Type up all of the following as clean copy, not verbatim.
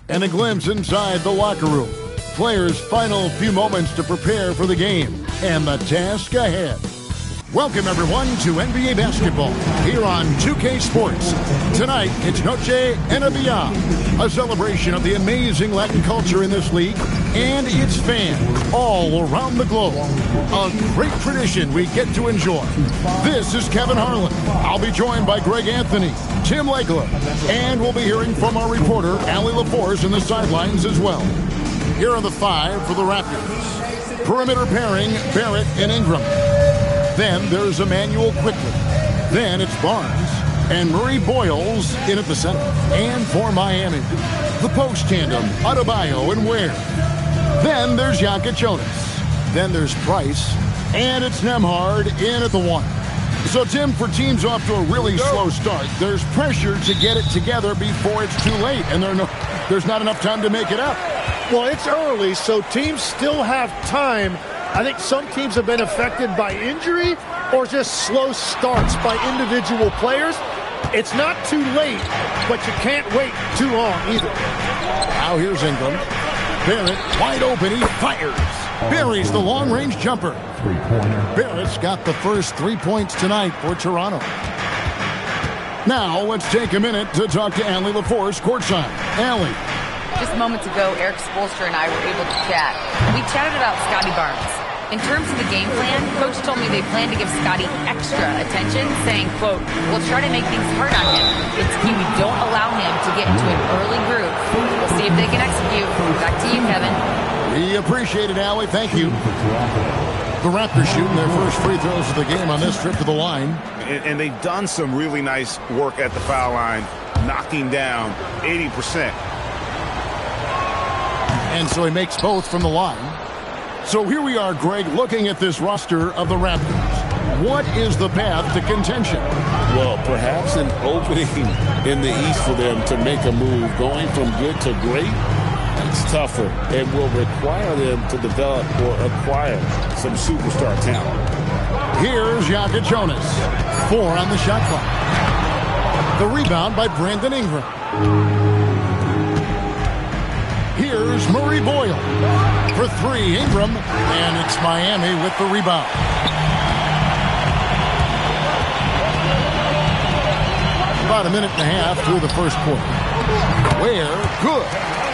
and a glimpse inside the locker room. Players' final few moments to prepare for the game and the task ahead. Welcome, everyone, to NBA basketball here on 2K Sports. Tonight, it's Noche NBA, a celebration of the amazing Latin culture in this league and its fans all around the globe. A great tradition we get to enjoy. This is Kevin Harlan. I'll be joined by Greg Anthony, Tim Legler, and we'll be hearing from our reporter, Allie LaForce, in the sidelines as well. Here are the five for the Raptors. Perimeter pairing, Barrett and Ingram. Then there's Emmanuel Quickly. Then it's Barnes and Murray Boyles in at the center. And for Miami, the post tandem, Adebayo and Ware. Then there's Jokic Jonas. Then there's Price. And it's Nembhard in at the one. So, Tim, for teams off to a really slow start, there's pressure to get it together before it's too late. And there's not enough time to make it up. Well, it's early, so teams still have time. I think some teams have been affected by injury or just slow starts by individual players. It's not too late, but you can't wait too long either. Now here's Ingram. Barrett wide open. He fires. Buries the long-range jumper. Barrett's got the first 3 points tonight for Toronto. Now let's take a minute to talk to Allie LaForce courtside. Allie. Just moments ago, Eric Spoelstra and I were able to chat. We chatted about Scotty Barnes. In terms of the game plan, Coach told me they plan to give Scotty extra attention, saying, quote, "We'll try to make things hard on him. It's key we don't allow him to get into an early groove. We'll see if they can execute." Back to you, Kevin. We appreciate it, Allie. Thank you. The Raptors shooting their first free throws of the game on this trip to the line. And they've done some really nice work at the foul line, knocking down 80%. And so he makes both from the line. So here we are, Greg, looking at this roster of the Raptors. What is the path to contention? Well, perhaps an opening in the East for them to make a move. Going from good to great, it's tougher and will require them to develop or acquire some superstar talent. Here's Jokic Jonas. 4 on the shot clock. The rebound by Brandon Ingram. Here's Murray Boyle for 3, Ingram, and it's Miami with the rebound. About a minute and a half through the first quarter. Ware, good.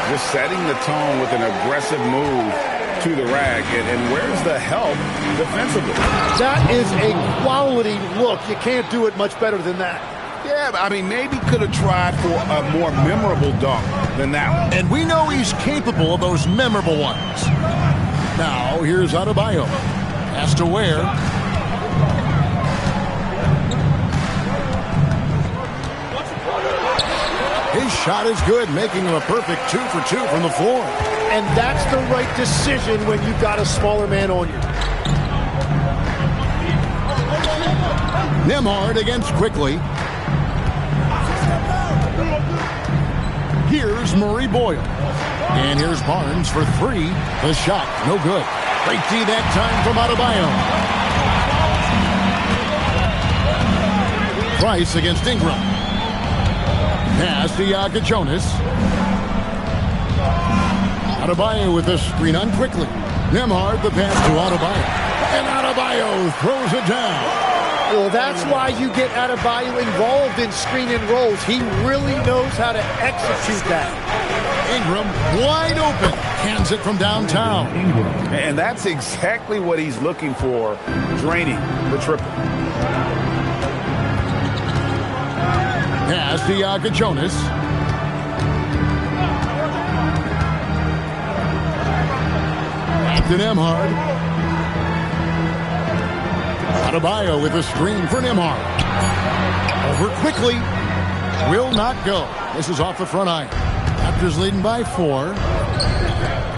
Just setting the tone with an aggressive move to the rack, and where's the help defensively? That is a quality look. You can't do it much better than that. Yeah, I mean, maybe could have tried for a more memorable dunk than that one. And we know he's capable of those memorable ones. Now, here's Adebayo. Has to Ware. His shot is good, making him a perfect 2 for 2 from the floor. And that's the right decision when you've got a smaller man on you. Nembhard against Quickly. Here's Murray Boyle. And here's Barnes for 3. The shot, no good. Great D that time from Adebayo. Price against Ingram. Pass to Jokic Jonas. Adebayo with the screen on Quickly. Nembhard the pass to Adebayo. And Adebayo throws it down. Well, that's why you get Adebayo involved in screen and rolls. He really knows how to execute that. Ingram wide open. Hands it from downtown. And that's exactly what he's looking for, draining the triple. Pass to Jokic Jonas. Back to Nembhard. Adebayo with a screen for Nembhard. Over Quickly. Will not go. This is off the front iron. Raptors leading by 4.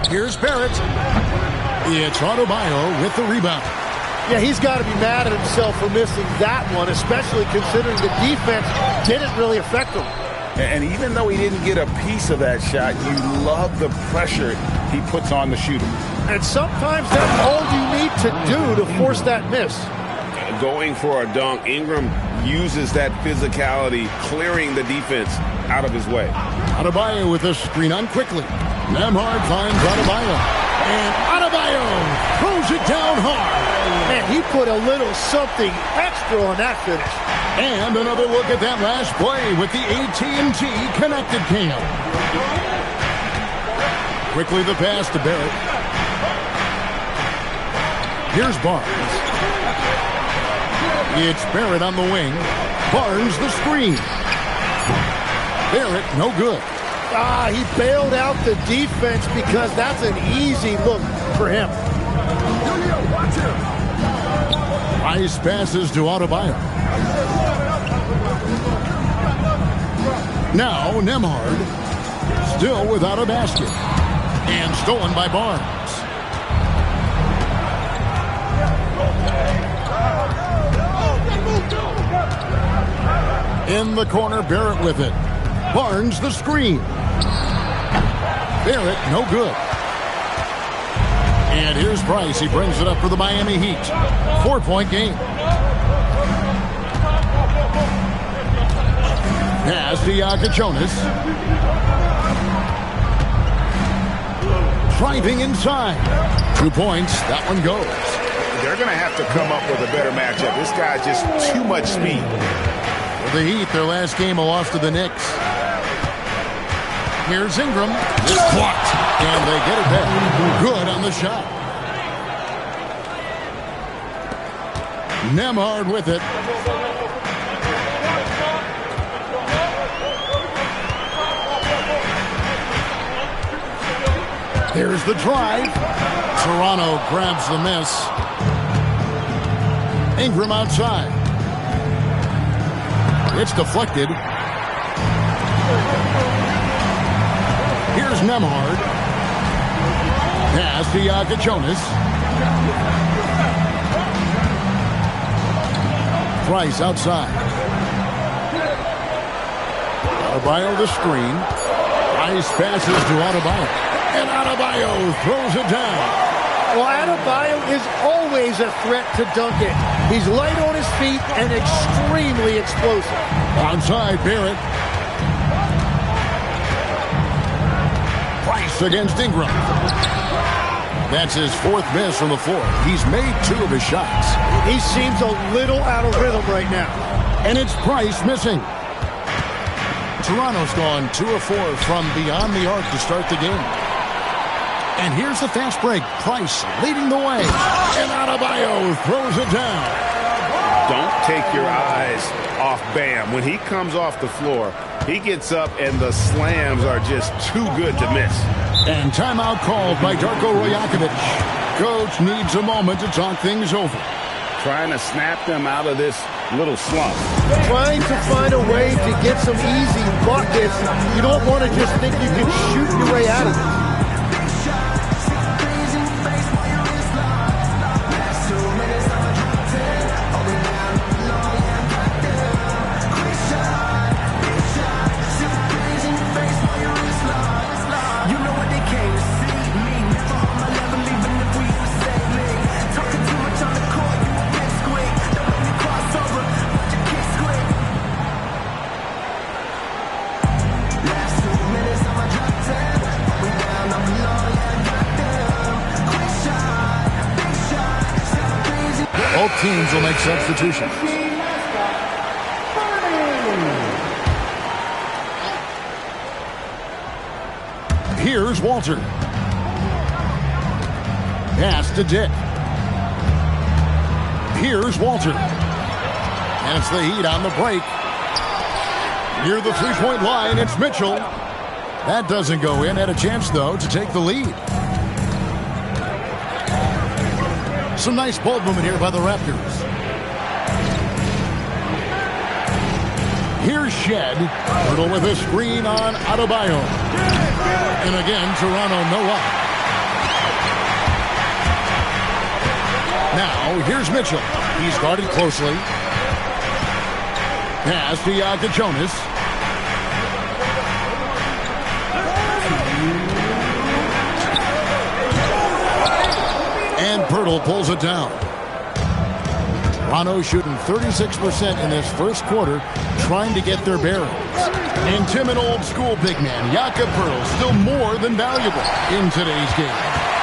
Here's Barrett. It's Adebayo with the rebound. Yeah, he's got to be mad at himself for missing that one, especially considering the defense didn't really affect him. And even though he didn't get a piece of that shot, you love the pressure he puts on the shooter. And sometimes that's all you need to do to force that miss. going for a dunk. Ingram uses that physicality, clearing the defense out of his way. Adebayo with a screen on quickly. Nembhard finds Adebayo. And Adebayo throws it down hard. Man, he put a little something extra on that finish. And another look at that last play with the AT&T connected cam. Quickly the pass to Barrett. Here's Barnes. It's Barrett on the wing. Barnes the screen. Barrett no good. He bailed out the defense because that's an easy look for him. Nice passes to Adebayo. Now Nembhard still without a basket. And stolen by Barnes. In the corner, Barrett with it. Barnes the screen. Barrett no good. And here's Price. He brings it up for the Miami Heat. 4-point game. Pass to Jonas. Driving inside. 2 points. That one goes. They're going to have to come up with a better matchup. This guy's just too much speed. For the Heat, their last game, a loss to the Knicks. Here's Ingram. It's blocked. And they get it back. Good on the shot. Nembhard with it. Here's the drive. Toronto grabs the miss. Ingram outside. It's deflected. Here's Nembhard. Pass to Jonas. Price outside. Adebayo the screen. Price passes to Adebayo. And Adebayo throws it down. Well, Adebayo is always a threat to dunk it. He's light on his feet and extremely explosive. Onside, Barrett. Price against Ingram. That's his 4th miss from the floor. He's made 2 of his shots. He seems a little out of rhythm right now. And it's Price missing. Toronto's gone 2 of 4 from beyond the arc to start the game. And here's the fast break. Price leading the way. And Adebayo throws it down. Don't take your eyes off Bam. When he comes off the floor, he gets up and the slams are just too good to miss. And timeout called by Darko Rajakovic. Coach needs a moment to talk things over. Trying to snap them out of this little slump. Trying to find a way to get some easy buckets. You don't want to just think you can shoot your way out of it. Both teams will make substitutions. Here's Walter. Pass to Dick. Here's Walter. And it's the Heat on the break. Near the 3-point line, it's Mitchell. That doesn't go in. Had a chance, though, to take the lead. Some nice ball movement here by the Raptors. Here's Shed. Little with a screen on Adebayo. And again, Toronto no up. Now, here's Mitchell. He's guarded closely. Pass to Jonas. And Pirtle pulls it down. Toronto shooting 36% in this first quarter, trying to get their bearings. And timid old-school big man Jakob Poeltl still more than valuable in today's game.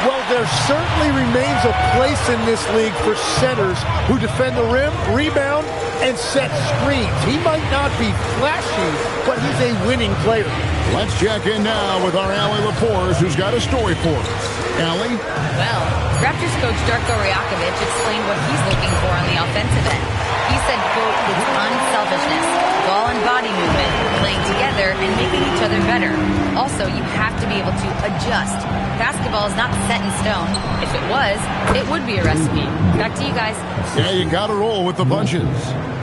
Well, there certainly remains a place in this league for centers who defend the rim, rebound, and set screens. He might not be flashy, but he's a winning player. Let's check in now with our Allie Lepores, who's got a story for us. Allie? Well, Raptors coach Darko Rajakovic explained what he's looking for on the offensive end. He said, quote, it's unselfishness, ball and body movement, playing together and making each other better. Also, you have to be able to adjust. Basketball is not set in stone. If it was, it would be a recipe. Back to you guys. Yeah, you got to roll with the punches.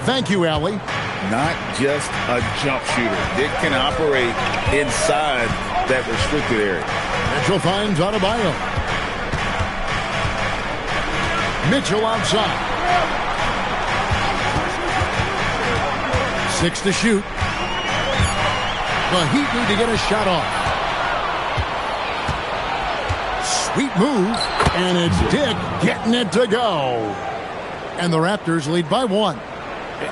Thank you, Allie. Not just a jump shooter. Dick can operate inside that restricted area. Mitchell finds Adebayo. Mitchell outside. 6 to shoot. The Heat need to get a shot off. Sweet move, and it's Dick getting it to go. And the Raptors lead by 1.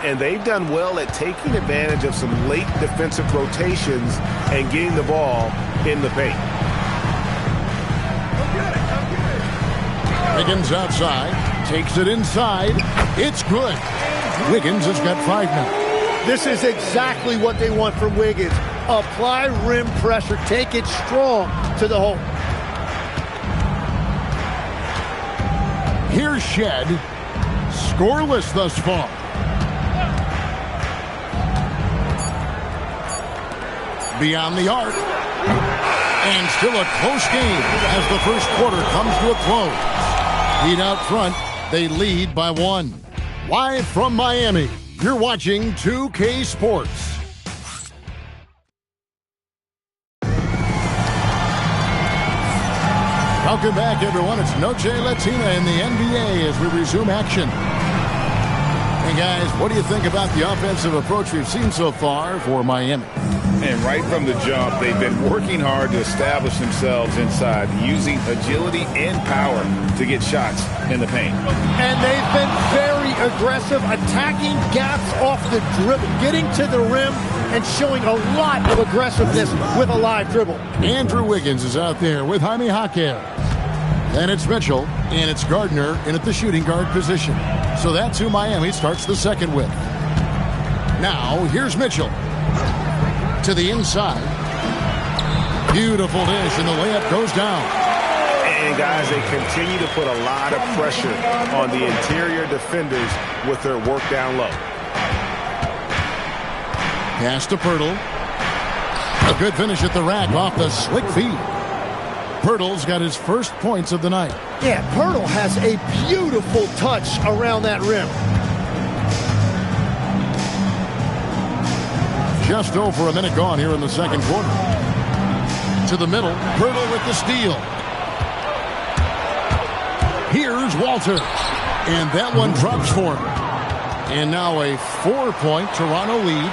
And they've done well at taking advantage of some late defensive rotations and getting the ball in the paint. Wiggins outside, takes it inside. It's good. Wiggins has got 5 now. This is exactly what they want from Wiggins. Apply rim pressure. Take it strong to the hole. Here's Shed. Scoreless thus far. Beyond the arc. And still a close game as the first quarter comes to a close. Heat out front. They lead by 1. Live from Miami, you're watching 2K Sports. Welcome back, everyone. It's Noche Latina in the NBA as we resume action. Hey, guys, what do you think about the offensive approach we've seen so far for Miami? And right from the jump, they've been working hard to establish themselves inside, using agility and power to get shots in the paint. And they've been very aggressive, attacking gaps off the dribble, getting to the rim, and showing a lot of aggressiveness with a live dribble. Andrew Wiggins is out there with Jaime Jaquez. Then it's Mitchell, and it's Gardner in at the shooting guard position. So that's who Miami starts the second with. Now, here's Mitchell. To the inside. Beautiful dish, and the layup goes down. And, guys, they continue to put a lot of pressure on the interior defenders with their work down low. Pass to Poeltl. A good finish at the rack off the slick feed. Poeltl's got his first points of the night. Yeah, Poeltl has a beautiful touch around that rim. Just over a minute gone here in the second quarter. To the middle, Poeltl with the steal. Here's Walter. And that one drops for him. And now a 4-point Toronto lead.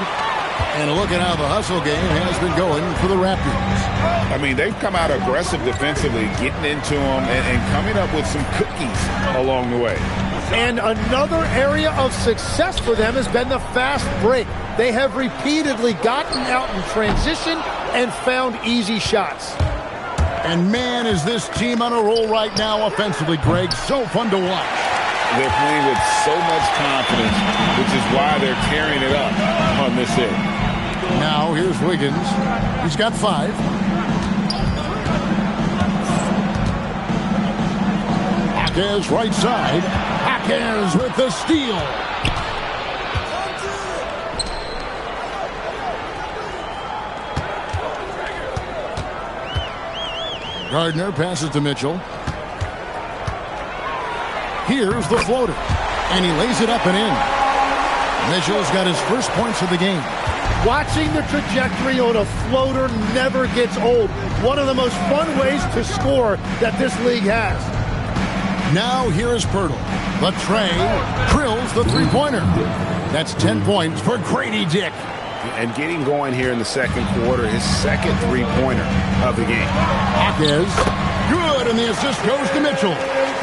And a look at how the hustle game has been going for the Raptors. I mean, they've come out aggressive defensively, getting into them and coming up with some cookies along the way. And another area of success for them has been the fast break. They have repeatedly gotten out in transition and found easy shots. And man, is this team on a roll right now offensively, Greg. So fun to watch. They're playing with so much confidence, which is why they're tearing it up on this hit. Now here's Wiggins. He's got 5. Jaquez right side. Jaquez with the steal. Gardner passes to Mitchell. Here's the floater. And he lays it up and in. Mitchell's got his first points of the game. Watching the trajectory on a floater never gets old. One of the most fun ways to score that this league has. Now here is Poeltl. The tray drills the three-pointer. That's 10 points for Grady Dick. And getting going here in the second quarter, his second three-pointer of the game. Jaquez, good, and the assist goes to Mitchell.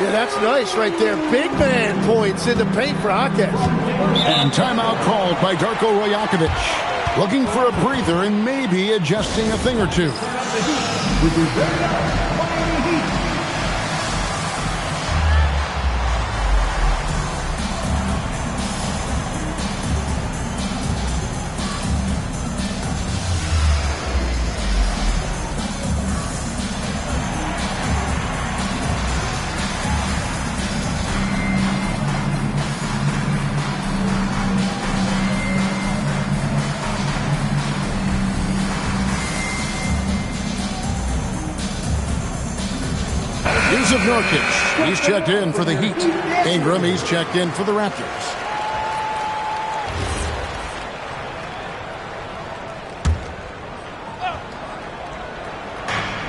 Yeah, that's nice right there. Big man points in the paint for Jaquez. And timeout called by Darko Rajakovic. Looking for a breather and maybe adjusting a thing or two. Of Nurkic. He's checked in for the Heat. Ingram, he's checked in for the Raptors.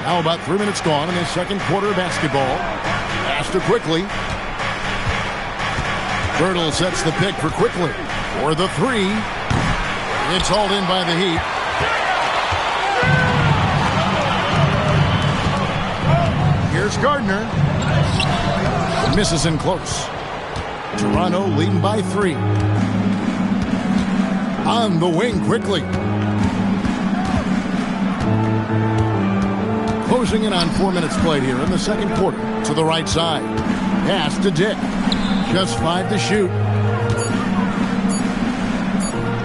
Now about 3 minutes gone in the second quarter of basketball. Pass to Quickly. Birtle sets the pick for Quickly. For the three. It's hauled in by the Heat. Here's Gardner. Misses in close. Toronto leading by 3. On the wing Quickly. Closing in on 4 minutes played here in the second quarter. To the right side. Pass to Dick. Just 5 to shoot.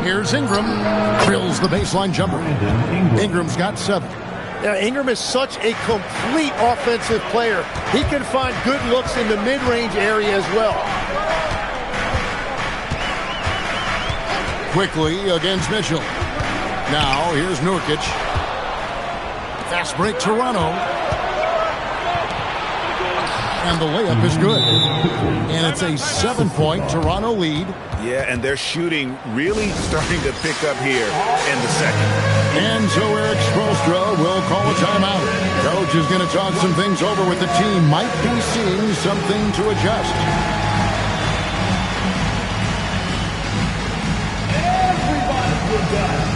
Here's Ingram. Drills the baseline jumper. Ingram's got 7. Now, Ingram is such a complete offensive player. He can find good looks in the mid-range area as well. Quickly against Mitchell. Now, here's Nurkic. Fast break Toronto. And the layup is good. And it's a 7-point Toronto lead. Yeah, and their shooting really starting to pick up here in the second. And so Eric Spoelstra will call a timeout. Coach is going to talk some things over with the team. Might be seeing something to adjust. Everybody good guys.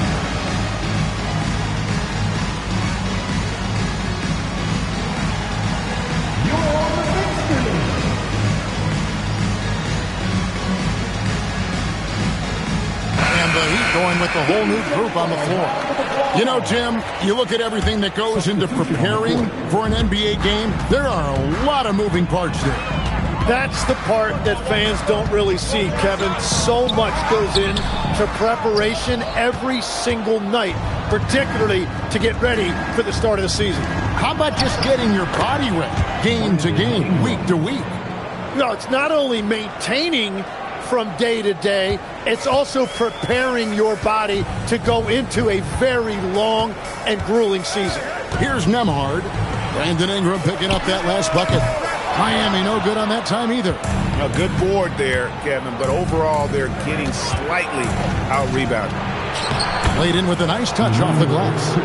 You're on the big screen. And the Heat going with the whole new group on the floor. You know, Tim, you look at everything that goes into preparing for an NBA game, there are a lot of moving parts there. That's the part that fans don't really see, Kevin. So much goes into preparation every single night, particularly to get ready for the start of the season. How about just getting your body ready, game to game, week to week? No, it's not only maintaining from day to day, it's also preparing your body to go into a very long and grueling season. Here's Nembhard. Brandon Ingram picking up that last bucket. Miami no good on that time either. A good board there, Kevin, but overall they're getting slightly out-rebounded. Played in with a nice touch off the glass.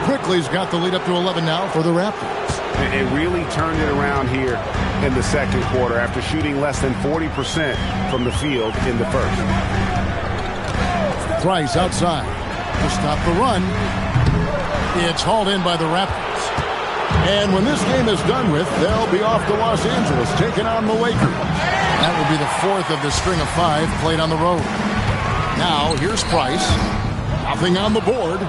Quickly's got the lead up to 11 now for the Raptors. It really turned it around here in the second quarter after shooting less than 40% from the field in the first. Price outside to stop the run. It's hauled in by the Raptors. And when this game is done with, they'll be off to Los Angeles, taking on the Lakers. That will be the 4th of the string of 5 played on the road. Now, here's Price. Nothing on the board.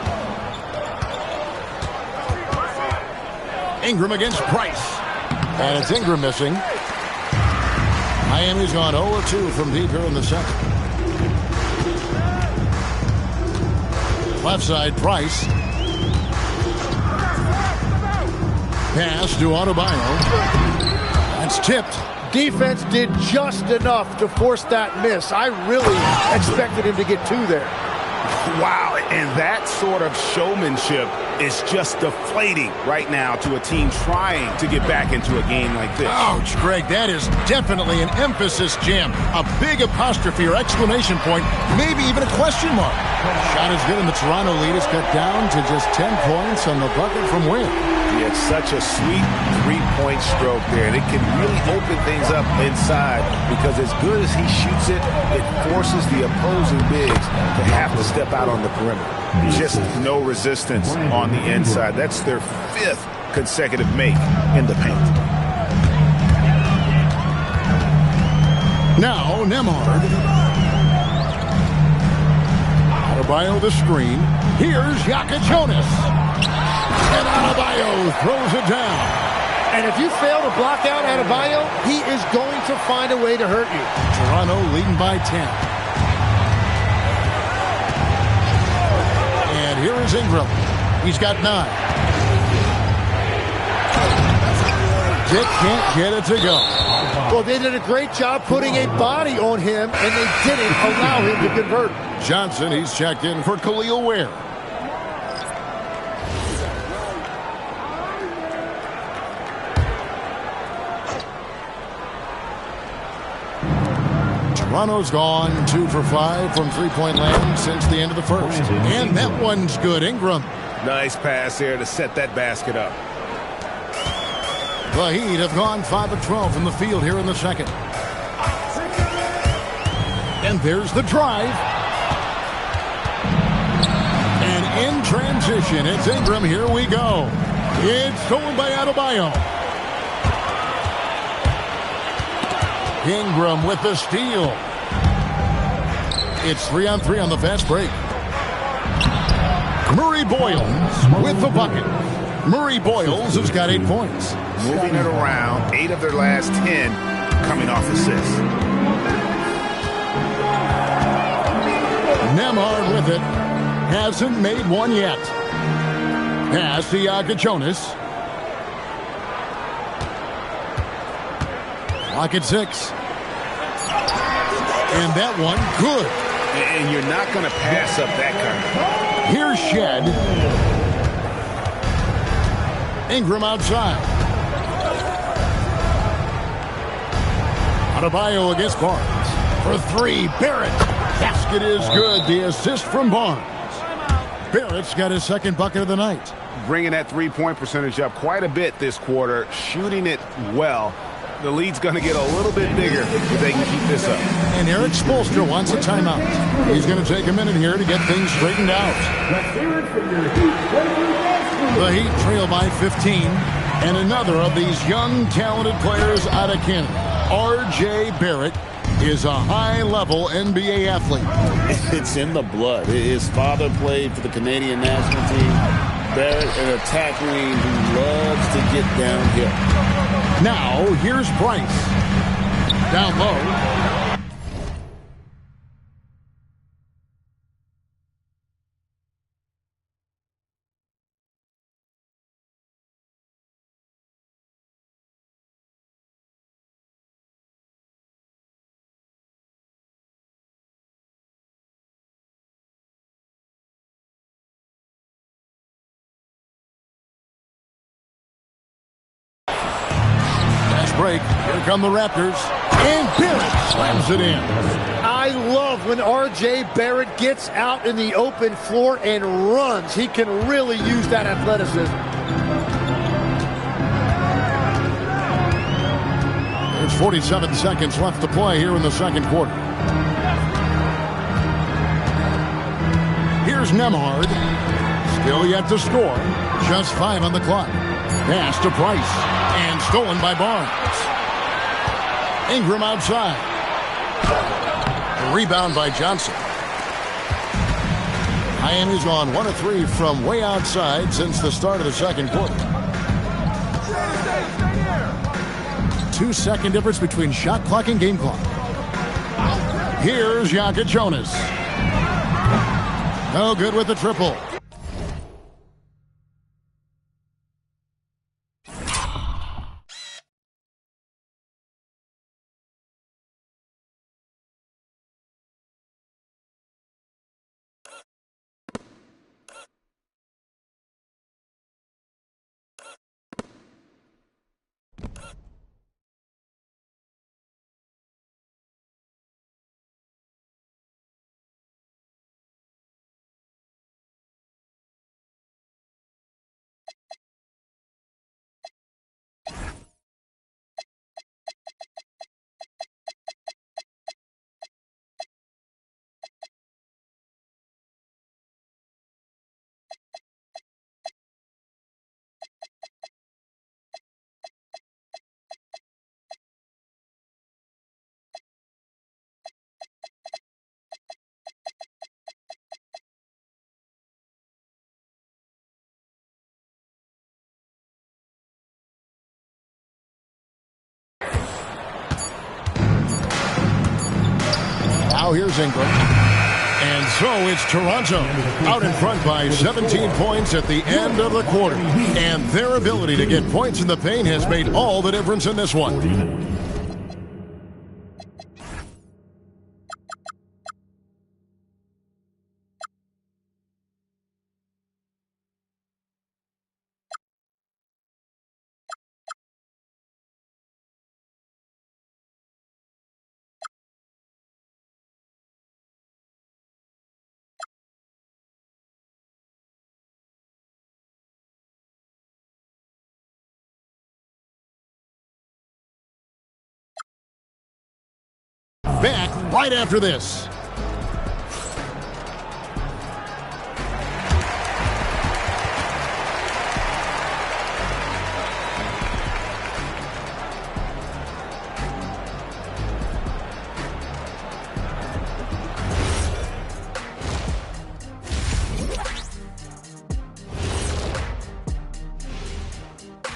Ingram against Price. And it's Ingram missing. Miami's gone 0-2 from deep here in the second. Left side, Price. Pass to Adebayo. That's tipped. Defense did just enough to force that miss. I really expected him to get 2 there. Wow, and that sort of showmanship is just deflating right now to a team trying to get back into a game like this. Ouch, Greg, that is definitely an emphasis jam. A big apostrophe or exclamation point, maybe even a question mark. Shot is good, and the Toronto lead is cut down to just 10 points on the bucket from Wynn. He had such a sweet three-point stroke there, and it can really open things up inside because as good as he shoots it, it forces the opposing bigs to have to step out on the perimeter. Just no resistance on the inside. That's their 5th consecutive make in the paint. Now Nembhard. Adebayo the screen. Here's Yaka Jonas. And Adebayo throws it down. And if you fail to block out Adebayo, he is going to find a way to hurt you. Toronto leading by 10. And here is Ingram. He's got 9. Dick can't get it to go. Well, they did a great job putting a body on him, and they didn't allow him to convert. Johnson, he's checked in for Khalil Ware. Toronto's gone 2 for 5 from three-point land since the end of the first. And that one's good. Ingram. Nice pass there to set that basket up. The Heat have gone 5 of 12 from the field here in the second. And there's the drive. And in transition, it's Ingram. Here we go. It's stolen by Adebayo. Ingram with the steal. It's 3-on-3 on the fast break. Murray Boyles with the bucket. Murray Boyles has got 8 points. Moving it around, 8 of their last 10 coming off assists. Nembhard with it. Hasn't made one yet. Pass to Yaka Jonas. Clock at 6. And that one, good. And you're not going to pass up that kind. Here's Shed. Ingram outside. Adebayo against Barnes. For 3, Barrett. Basket is good. The assist from Barnes. Barrett's got his second bucket of the night. Bringing that three-point percentage up quite a bit this quarter. Shooting it well. The lead's going to get a little bit bigger if they can keep this up. And Eric Spoelstra wants a timeout. He's going to take a minute here to get things straightened out. The Heat trail by 15. And another of these young, talented players out of Canada, R.J. Barrett, is a high-level NBA athlete. It's in the blood. His father played for the Canadian national team. Barrett, an attack wing who loves to get downhill. Now, here's Price. Down low. Break. Here come the Raptors. And Barrett slams it in. I love when R.J. Barrett gets out in the open floor and runs. He can really use that athleticism. There's 47 seconds left to play here in the second quarter. Here's Nembhard. Still yet to score. Just 5 on the clock. Pass to Price. And stolen by Barnes. Ingram outside. A rebound by Johnson. Miami's gone 1 of 3 from way outside since the start of the second quarter. 2-second difference between shot clock and game clock. Here's Yaka Jonas. No good with the triple. Now here's Ingram. And so it's Toronto out in front by 17 points at the end of the quarter. And their ability to get points in the paint has made all the difference in this one. Back right after this.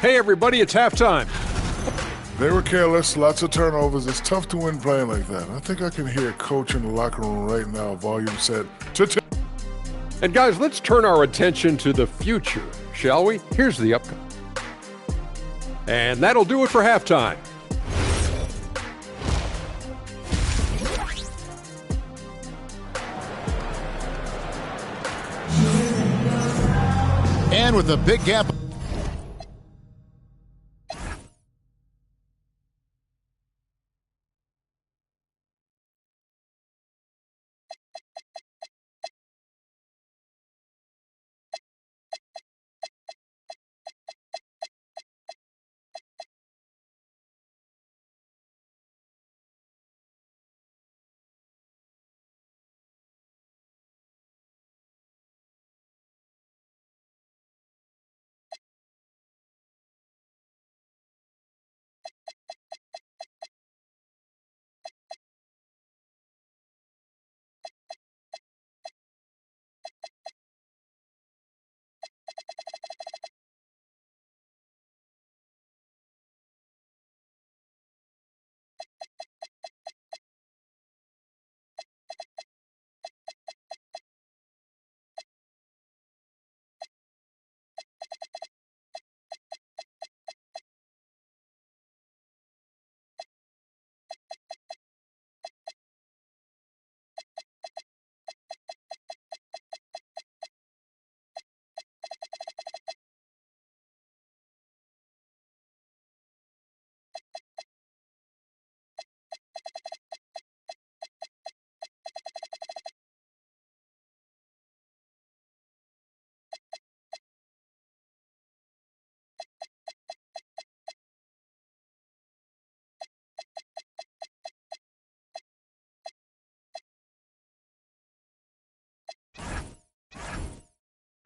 Hey everybody, it's halftime. They were careless, lots of turnovers. It's tough to win playing like that. I think I can hear coach in the locker room right now, volume set to 10. And guys, let's turn our attention to the future, shall we? Here's the upcoming. And that'll do it for halftime. And with a big gap.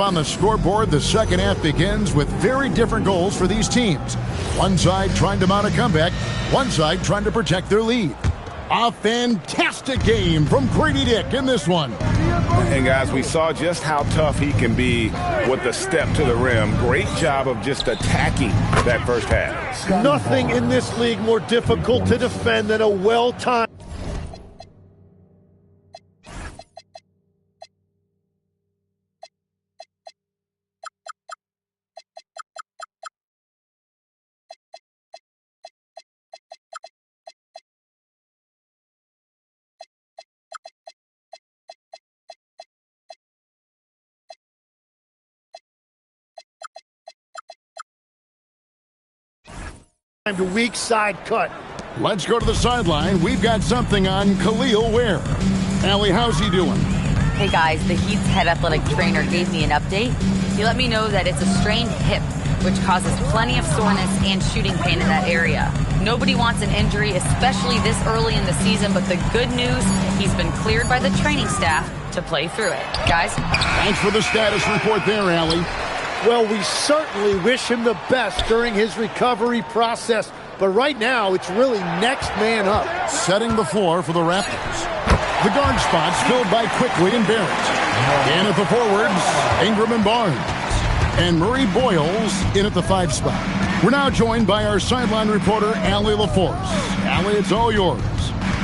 On the scoreboard, the second half begins with very different goals for these teams. One side trying to mount a comeback, one side trying to protect their lead. A fantastic game from Grady Dick in this one. And guys, we saw just how tough he can be with the step to the rim. Great job of just attacking that first half. Nothing in this league more difficult to defend than a well-timed. To weak side cut. Let's go to the sideline. We've got something on Khalil Ware. Allie, how's he doing? Hey guys, the Heat's head athletic trainer gave me an update. He let me know that it's a strained hip, which causes plenty of soreness and shooting pain in that area. Nobody wants an injury, especially this early in the season, but the good news, he's been cleared by the training staff to play through it. Guys? Thanks for the status report there, Allie. Well, we certainly wish him the best during his recovery process. But right now, it's really next man up. Setting the floor for the Raptors. The guard spots filled by Quickly and Barrett. In at the forwards, Ingram and Barnes. And Murray Boyles in at the 5 spot. We're now joined by our sideline reporter, Allie LaForce. Allie, it's all yours.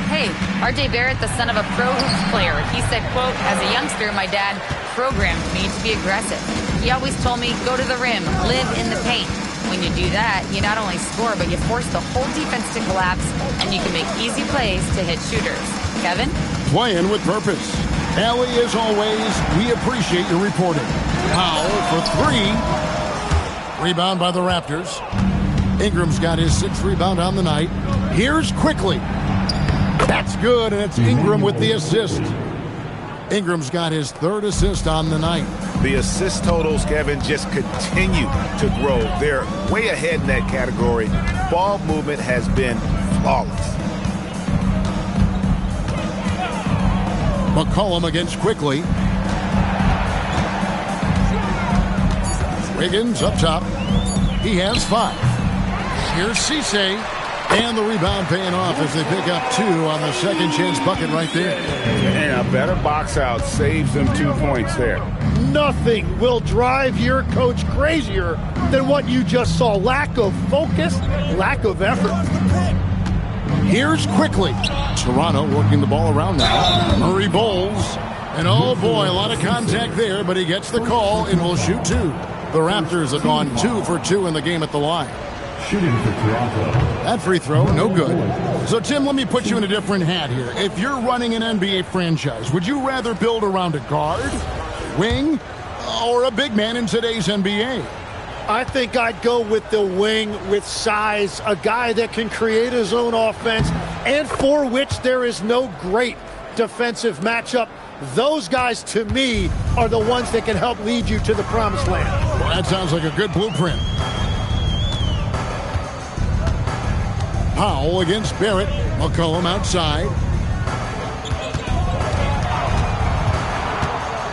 Hey, R.J. Barrett, the son of a pro hoops player, he said, quote, as a youngster, my dad programmed me to be aggressive. He always told me, go to the rim, live in the paint. When you do that, you not only score, but you force the whole defense to collapse, and you can make easy plays to hit shooters. Kevin? Playing with purpose. Allie, as always, we appreciate your reporting. Powell for 3. Rebound by the Raptors. Ingram's got his 6th rebound on the night. Here's Quickly. That's good, and it's Ingram with the assist. Ingram's got his 3rd assist on the night. The assist totals, Kevin, just continue to grow. They're way ahead in that category. Ball movement has been flawless. McCollum against Quickly. Wiggins up top. He has 5. Here's Cisse. And the rebound paying off as they pick up 2 on the second chance bucket right there. And a better box out saves them 2 points there. Nothing will drive your coach crazier than what you just saw. Lack of focus, lack of effort. Here's Quickly. Toronto working the ball around now. Murray bowls. And oh boy, a lot of contact there, but he gets the call and will shoot 2. The Raptors have gone 2 for 2 in the game at the line. Shooting for Toronto. That free throw, no good. So, Tim, let me put you in a different hat here. If you're running an NBA franchise, would you rather build around a guard, wing, or a big man in today's NBA? I think I'd go with the wing with size, a guy that can create his own offense and for which there is no great defensive matchup. Those guys, to me, are the ones that can help lead you to the promised land. Well, that sounds like a good blueprint. Powell against Barrett. McCollum outside.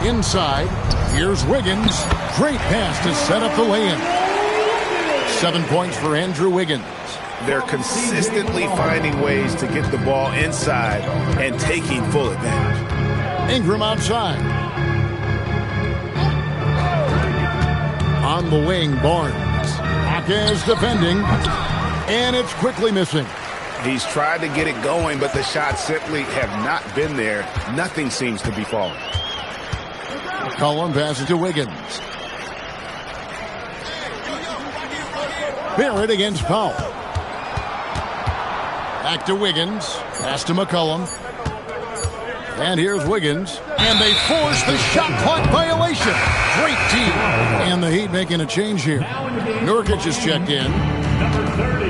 Inside. Here's Wiggins. Great pass to set up the lay-in. 7 points for Andrew Wiggins. They're consistently finding ways to get the ball inside and taking full advantage. Ingram outside. On the wing, Barnes. Hawkins defending. And it's Quickly missing. He's tried to get it going, but the shots simply have not been there. Nothing seems to be falling. Cullen passes to Wiggins. Barrett against Powell. Back to Wiggins. Pass to McCollum. And here's Wiggins. And they force the shot clock violation. Great team. And the Heat making a change here. Nurkic is checked in. Number 30,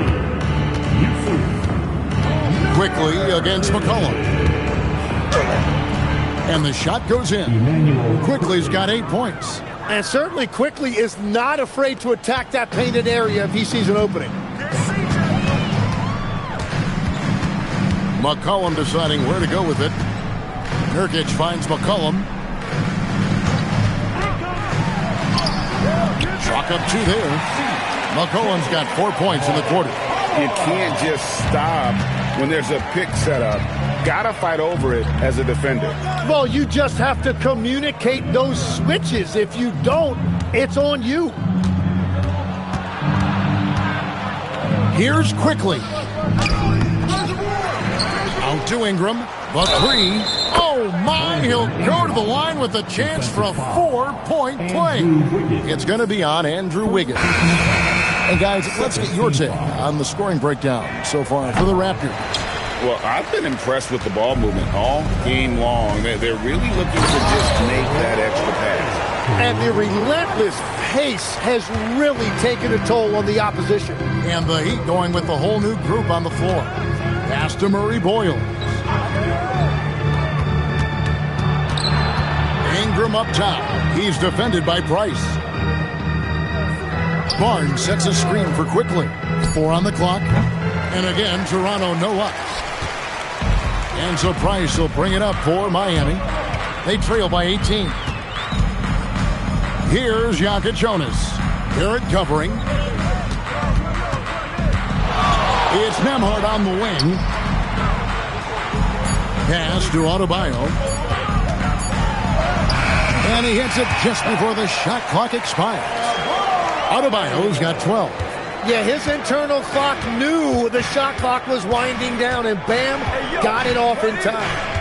Yusuf. Quickly against McCollum. And the shot goes in. Quickly's got 8 points. And certainly Quickly is not afraid to attack that painted area if he sees an opening. McCollum deciding where to go with it. Nurkic finds McCollum. Chalk up 2 there. McCollum's got 4 points in the quarter. You can't just stop when there's a pick set up. Gotta fight over it as a defender. Well, you just have to communicate those switches. If you don't, it's on you. Here's Quickly. Out to Ingram. The 3. Oh, my. He'll go to the line with a chance for a 4-point play. It's going to be on Andrew Wiggins. And, guys, let's get your take on the scoring breakdown so far for the Raptors. Well, I've been impressed with the ball movement all game long. They're really looking to just make that extra pass. And the relentless pace has really taken a toll on the opposition. And the Heat going with the whole new group on the floor. Pass to Murray Boyle. Ingram up top. He's defended by Price. Barnes sets a screen for Quickly. 4 on the clock. And again, Toronto no up. And so Price will bring it up for Miami. They trail by 18. Here's Jonas. Barrett covering. It's Nembhard on the wing. Pass to Adebayo. And he hits it just before the shot clock expires. Adebayo's got 12. Yeah, his internal clock knew the shot clock was winding down, and bam, got it off in time.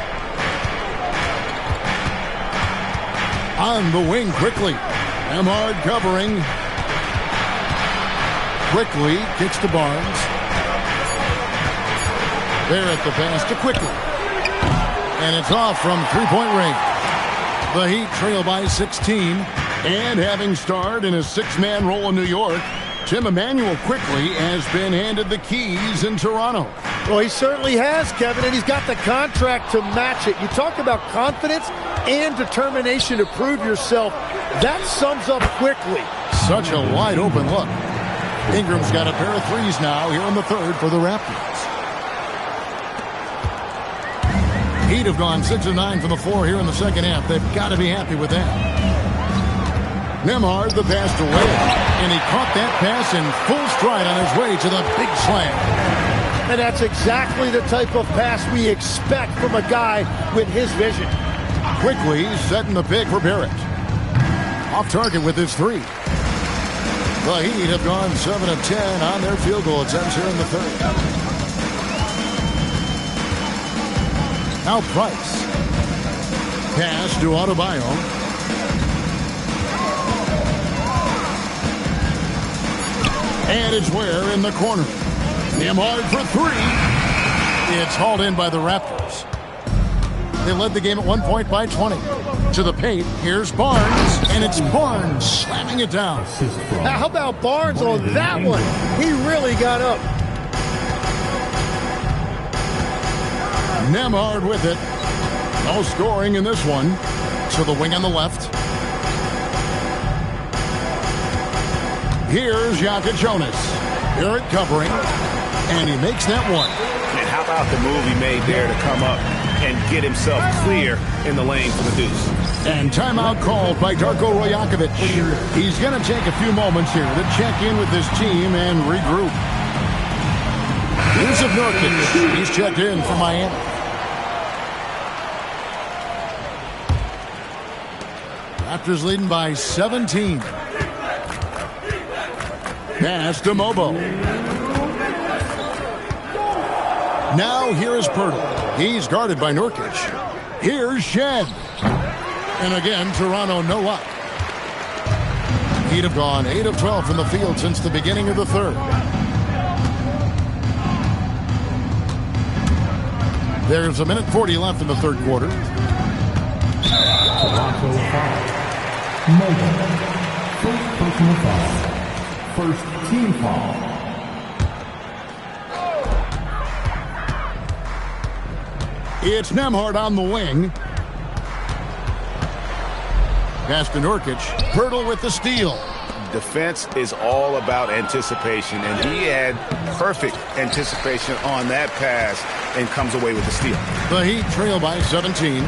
On the wing quickly. Nembhard covering. Quickly kicks to Barnes. There at the pass to Quickly. And it's off from three-point range. The Heat trail by 16. And having starred in a six-man role in New York, Tim Emanuel Quickly has been handed the keys in Toronto. Well, he certainly has, Kevin, and he's got the contract to match it. You talk about confidence and determination to prove yourself. That sums up Quickly. Such a wide-open look. Ingram's got a pair of threes now here in the third for the Raptors. Heat have gone 6 of 9 from the floor here in the second half. They've got to be happy with that. Nembhard, the pass to Wade, and he caught that pass in full stride on his way to the big slam. And that's exactly the type of pass we expect from a guy with his vision. Quickly setting the pick for Barrett. Off target with his three. The Heat have gone 7 of 10 on their field goal attempts here in the third. Now Price. Pass to Adebayo. And it's Ware in the corner. Nembhard for three. It's hauled in by the Raptors. They led the game at 1 point by 20. To the paint, here's Barnes, and it's Barnes slamming it down. How about Barnes on that one? He really got up. Nembhard with it. No scoring in this one. To the wing on the left. Here's Jokic Jonas. Barrett covering, and he makes that one. And how about the move he made there to come up and get himself clear in the lane for the deuce. And timeout called by Darko Rajakovic. He's going to take a few moments here to check in with his team and regroup. Yusuf Nurkic, he's checked in from Miami. Raptors leading by 17. Pass to Mobo. Now here is Poeltl. He's guarded by Nurkic. Here's Shed. And again, Toronto no luck. Heat have gone 8 of 12 from the field since the beginning of the third. There's a minute 40 left in the third quarter. Toronto foul. Mobo. First personal foul. First team foul. It's Nembhard on the wing. Pass to Nurkic. Poeltl with the steal. Defense is all about anticipation, and he had perfect anticipation on that pass and comes away with the steal. The Heat trail by 17.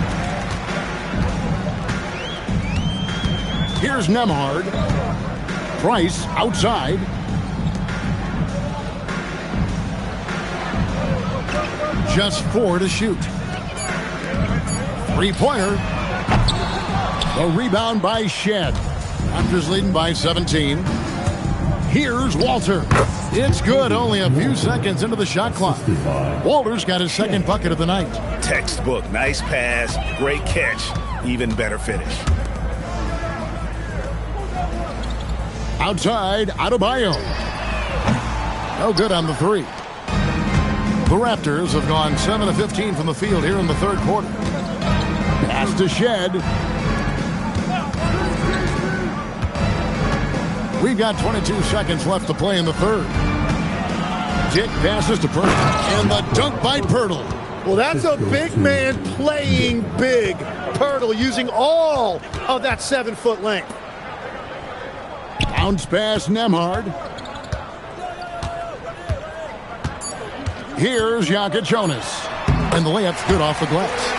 Here's Nembhard. Price outside. Just 4 to shoot. Three-pointer. The rebound by Shed. Raptors leading by 17. Here's Walter. It's good, only a few seconds into the shot clock. Walter's got his second bucket of the night. Textbook, nice pass, great catch, even better finish. Outside, Adebayo. No good on the three. The Raptors have gone 7 of 15 from the field here in the third quarter. Pass to Shed. We've got 22 seconds left to play in the third. Dick passes to Poeltl, and the dunk by Poeltl. Well, that's a big man playing big. Poeltl using all of that 7-foot length. Bounce pass, Nembhard. Here's Jokic Jonas. And the layup's good off the glass.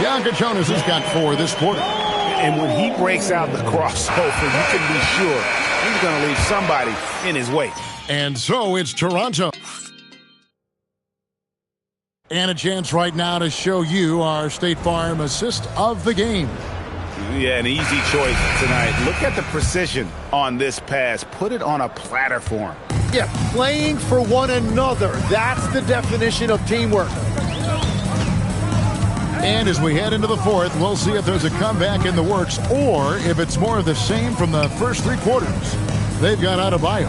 Jokic Jonas has got 4 this quarter. And when he breaks out the crossover, you can be sure he's going to leave somebody in his way. And so it's Toronto. And a chance right now to show you our State Farm assist of the game. Yeah, an easy choice tonight. Look at the precision on this pass. Put it on a platter for him. Yeah, playing for one another. That's the definition of teamwork. And as we head into the fourth, we'll see if there's a comeback in the works or if it's more of the same from the first three quarters. They've got Adebayo.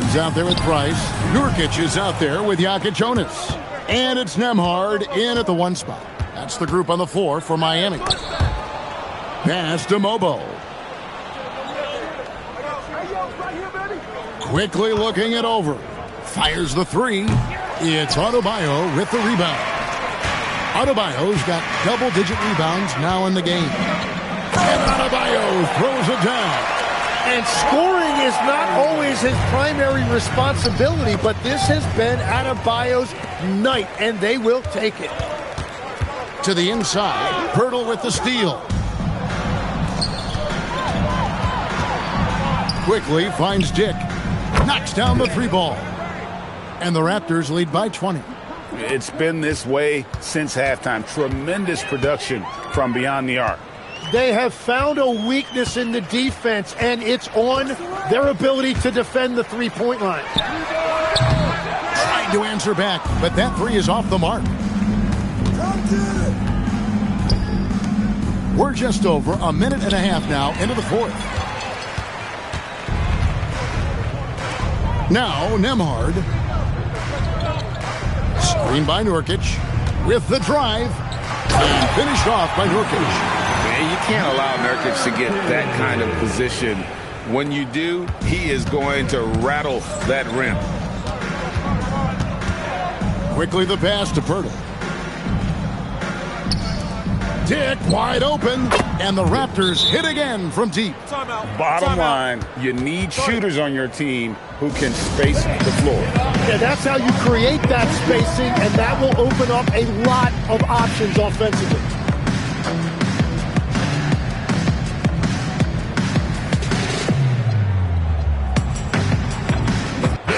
He's out there with Price. Nurkic is out there with Jokic Jonas. And it's Nembhard in at the one spot. That's the group on the floor for Miami. Pass to Mobo. Quickly looking it over. Fires the three. It's Adebayo with the rebound. Adebayo's got double-digit rebounds now in the game. And Adebayo throws it down. And scoring is not always his primary responsibility, but this has been Adebayo's night, and they will take it. To the inside, Poeltl with the steal. Quickly finds Dick. Knocks down the three ball. And the Raptors lead by 20. It's been this way since halftime. Tremendous production from beyond the arc. They have found a weakness in the defense, and it's on their ability to defend the three-point line. Trying to answer back, but that three is off the mark. We're just over a minute and a half now into the fourth. Now, Nembhard. Screen by Nurkic. With the drive. And finished off by Nurkic. Man, you can't allow Nurkic to get that kind of position. When you do, he is going to rattle that rim. Quickly the pass to Poeltl. Dick wide open, and the Raptors hit again from deep. Bottom line, you need shooters on your team who can space the floor. Yeah, that's how you create that spacing, and that will open up a lot of options offensively.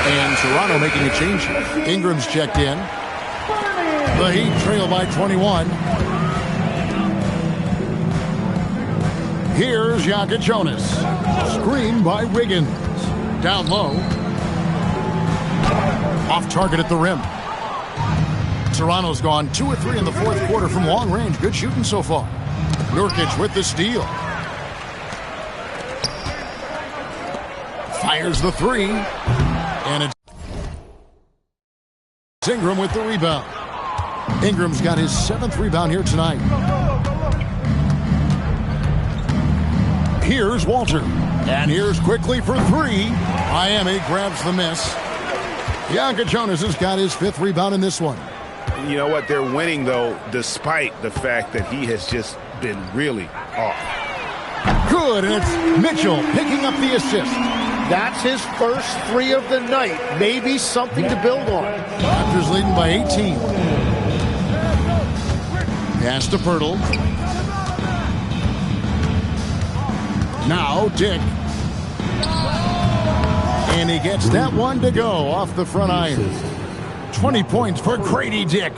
And Toronto making a change here. Ingram's checked in. The Heat trail by 21. Here's Jokic Jonas. Screen by Wiggins. Down low. Off target at the rim. Toronto's gone 2 or 3 in the fourth quarter from long range. Good shooting so far. Nurkic with the steal. Fires the three. And it's Ingram with the rebound. Ingram's got his 7th rebound here tonight. Here's Walter. And here's quickly for three. Miami grabs the miss. Jokic Jonas has got his 5th rebound in this one. You know what? They're winning, though, despite the fact that he has just been really off. Good, and it's Mitchell picking up the assist. That's his first 3 of the night. Maybe something to build on. Raptors leading by 18. Pass to Poeltl. Now Dick. And he gets that one to go off the front iron. 20 points for Grady Dick.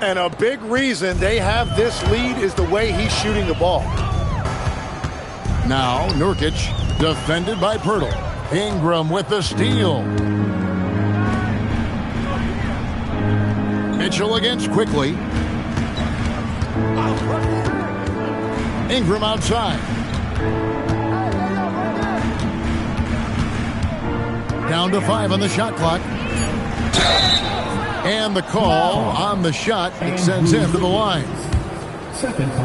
And a big reason they have this lead is the way he's shooting the ball. Now Nurkic defended by Poeltl. Ingram with the steal. Mitchell against quickly. Ingram outside. Down to 5 on the shot clock. And the call on the shot, it sends him to the line.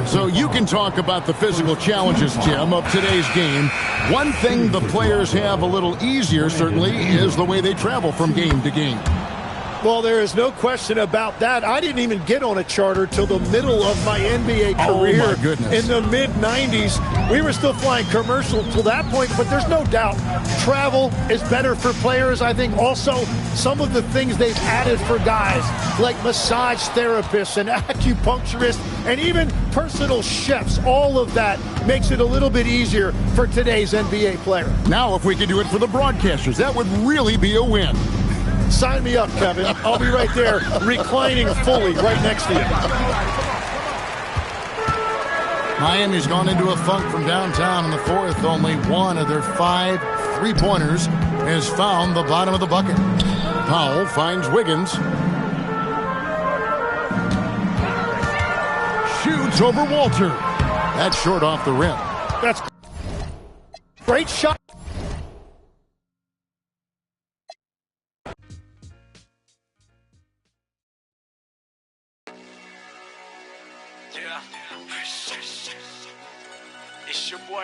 So you can talk about the physical challenges, Jim, of today's game. One thing the players have a little easier, certainly, is the way they travel from game to game. Well, there is no question about that. I didn't even get on a charter till the middle of my NBA career. Oh, my goodness. In the mid-90s. We were still flying commercial till that point, but there's no doubt travel is better for players. I think also some of the things they've added for guys, like massage therapists and acupuncturists and even personal chefs, all of that makes it a little bit easier for today's NBA player. Now, if we could do it for the broadcasters, that would really be a win. Sign me up, Kevin. I'll be right there reclining fully right next to you. Miami's gone into a funk from downtown in the fourth. Only 1 of their 5 3-pointers has found the bottom of the bucket. Powell finds Wiggins. Shoots over Walter. That's short off the rim. That's great shot. It's your boy